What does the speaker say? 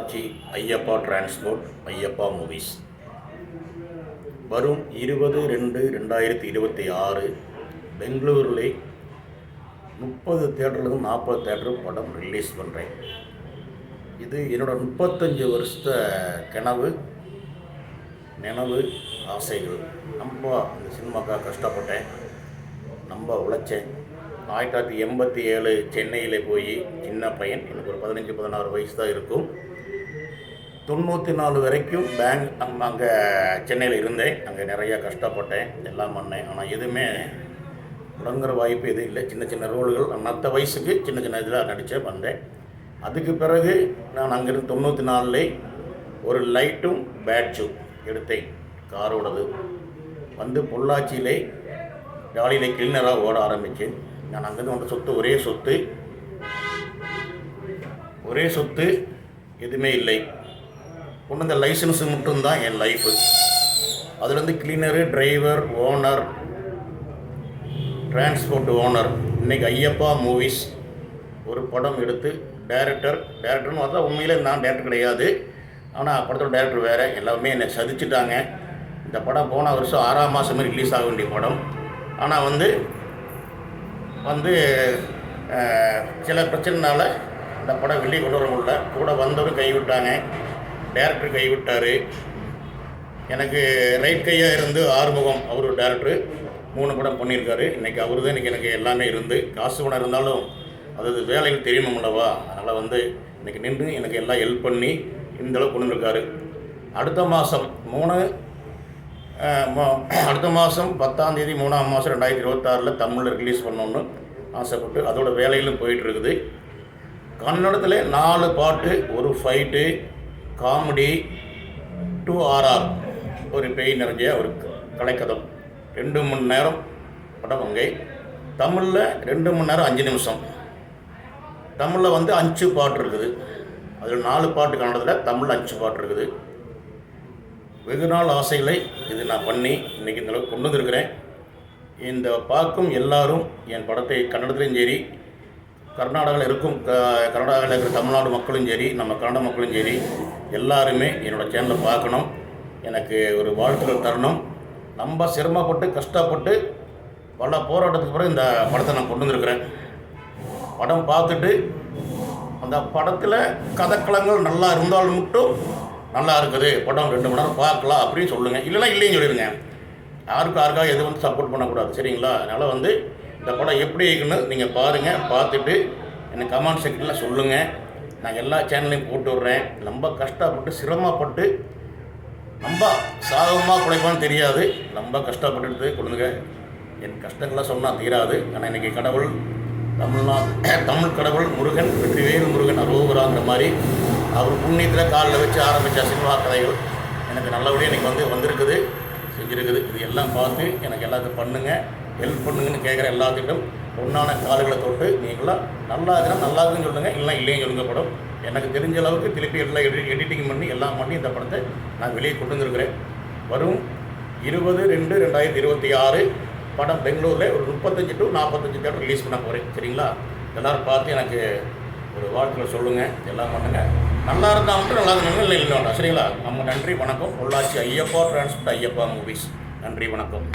Pollachi Ayyappa transport Ayyappa movies வரும் 20/2/2026 பெங்களூரில் 30 தேட்டர்லேருந்து 40 theatre படம் ரிலீஸ் பண்ணுறேன். இது என்னோடய 35 வருஷ நினைவு ஆசைகள். நம்ம இந்த சினிமாக்காக கஷ்டப்பட்டேன், நம்ம உழைச்சேன். 1987 சென்னையில் போய் சின்ன பையன், எனக்கு ஒரு 15-16 வயசு தான் இருக்கும். 94 வரைக்கும் அங்கே சென்னையில் இருந்தேன். அங்கே நிறையா கஷ்டப்பட்டேன், எல்லாம் பண்ணேன். ஆனால் எதுவுமே தொடங்குற வாய்ப்பு எதுவும் இல்லை. சின்ன சின்ன ரோல்கள் மற்ற வயசுக்கு சின்ன சின்ன இதில் நடித்தேன், வந்தேன். அதுக்கு பிறகு நான் அங்கேருந்து 94 ஒரு லைட்டும் பேட்சும் எடுத்தேன், காரோடது. வந்து பொள்ளாச்சியிலே ஜாலியில் கிளீனராக ஓட ஆரம்பித்தேன். நான் அங்கேருந்து வந்த சொத்து ஒரே சொத்து எதுவுமே இல்லை. ஒன்று இந்த லைசன்ஸு மட்டும்தான் என் லைஃபு. அதுலேருந்து cleaner, driver, owner, transport owner. இன்றைக்கி ஐயப்பா மூவிஸ் ஒரு படம் எடுத்து டேரக்டர்னு பார்த்தா உண்மையிலே நான் டேரக்டர் கிடையாது. ஆனால் படத்தோட டேரக்டர் வேறு. எல்லாருமே என்னை சதிச்சுட்டாங்க. இந்த படம் போன வருஷம் 6ஆம் மாதமே ரிலீஸ் ஆக வேண்டிய படம். ஆனால் வந்து சில பிரச்சனைனால இந்த படம் வெளியே கொண்டு வர முடியல. கூட வந்தவரும் கைவிட்டாங்க, டேரக்டர் கைவிட்டார். எனக்கு ரைட் கையாக இருந்து ஆறுமுகம், அவர் ஒரு டேரக்டரு, 3 படம் பண்ணியிருக்காரு. இன்றைக்கி அவர் தான் எனக்கு எல்லாமே இருந்து. காசு பணம் இருந்தாலும் அது வேலையில் தெரியணும்லவா. அதனால் வந்து இன்றைக்கி நின்று எனக்கு எல்லாம் ஹெல்ப் பண்ணி இந்தளவுக்கு கொண்டு வந்திருக்காரு. அடுத்த மாதம் 10ஆம் தேதி 3ஆம் மாதம் 2026 தமிழில் ரிலீஸ் பண்ணணுன்னு ஆசைப்பட்டு அதோட வேலையிலும் போயிட்டுருக்குது. கன்னடத்தில் 4 பாட்டு, ஒரு ஃபைட்டு, காமெடி, 2 RR, ஒரு பேய் நிறைஞ்ச ஒரு கலைக்கதம். 2 மணி நேரம் படம். அங்கே தமிழில் 2 மணி நேரம் 5 நிமிஷம். தமிழில் வந்து 5 பாட்டு இருக்குது. அதில் 4 பாட்டு கன்னடத்தில், தமிழில் 5 பாட்டு இருக்குது. வெகு நாள் ஆசைகளை இது நான் பண்ணி இன்றைக்கி இந்த அளவுக்கு கொண்டு வந்திருக்கிறேன். இந்த பார்க்கும் எல்லாரும் என் படத்தை கன்னடத்துலையும் சரி, கர்நாடகாவில் இருக்கிற தமிழ்நாடு மக்களும் சரி, நம்ம கன்னட மக்களும் சரி, எல்லாருமே என்னோடய சேனலை பார்க்கணும். எனக்கு ஒரு வாழ்த்துக்கள் தரணும். ரொம்ப சிரமப்பட்டு கஷ்டப்பட்டு பல போராட்டத்துக்கு பிறகு இந்த படத்தை நான் கொண்டு வந்திருக்கிறேன். படம் பார்த்துட்டு அந்த படத்தில் கதைக்களங்கள் நல்லா இருந்தாலும் மட்டும் நல்லா இருக்குது, படம் 2 மணி நேரம் பார்க்கலாம் அப்படின்னு சொல்லுங்கள். இல்லைன்னா இல்லைன்னு சொல்லிடுங்க. யாருக்காக எது வந்து சப்போர்ட் பண்ணக்கூடாது, சரிங்களா? அதனால் வந்து இந்த படம் எப்படி இருக்குன்னு நீங்கள் பாருங்கள். பார்த்துட்டு எனக்கு கமெண்ட் செக்ஷனில் சொல்லுங்கள். நான் எல்லா சேனல்லையும் போட்டு விட்றேன். ரொம்ப கஷ்டப்பட்டு சிரமப்பட்டு ரொம்ப சாகமாக குழைப்பான்னு தெரியாது, ரொம்ப கஷ்டப்பட்டு கொடுங்க. என் கஷ்டங்கள்லாம் சொன்னால் தீராது. ஆனால் இன்றைக்கி கடவுள் தமிழ் கடவுள் முருகன், வெற்றிவேல் முருகன் அரோகராங்கிற மாதிரி அவர் புண்ணியத்தில் காலில் வச்சு ஆரம்பித்த சினிமா கதைகள் எனக்கு நல்லபடியாக இன்றைக்கி வந்திருக்குது, செஞ்சுருக்குது. இது எல்லாம் பார்த்து எனக்கு எல்லாத்தையும் பண்ணுங்கள், ஹெல்ப் பண்ணுங்கன்னு கேட்குற எல்லாத்துக்கிட்டும் பொண்ணான கால்களை தொட்டு நீங்களாம் நல்லா இருக்குன்னு சொல்லுங்கள், இல்லைனா இல்லைன்னு சொல்லுங்க. படம் எனக்கு தெரிஞ்ச அளவுக்கு திருப்பி எல்லாம் எடிட்டிங் பண்ணி எல்லாம் பண்ணி இந்த படத்தை நான் வெளியே கொண்டு வந்துருக்கிறேன். வரும் 20/2/2026 படம் பெங்களூரில் ஒரு 35 to 45 தேட்டர் ரிலீஸ் பண்ண போகிறேன், சரிங்களா? எல்லோரும் பார்த்து எனக்கு ஒரு வாழ்த்துக்கள் சொல்லுங்கள், எல்லாம் பண்ணுங்கள். நல்லா இருந்தால் மட்டும் நல்லா இருந்தாங்க, இல்லை இல்லைண்டா, சரிங்களா? நம்ம நன்றி வணக்கம். Pollachi Ayyappa transport Ayyappa movies. நன்றி வணக்கம்.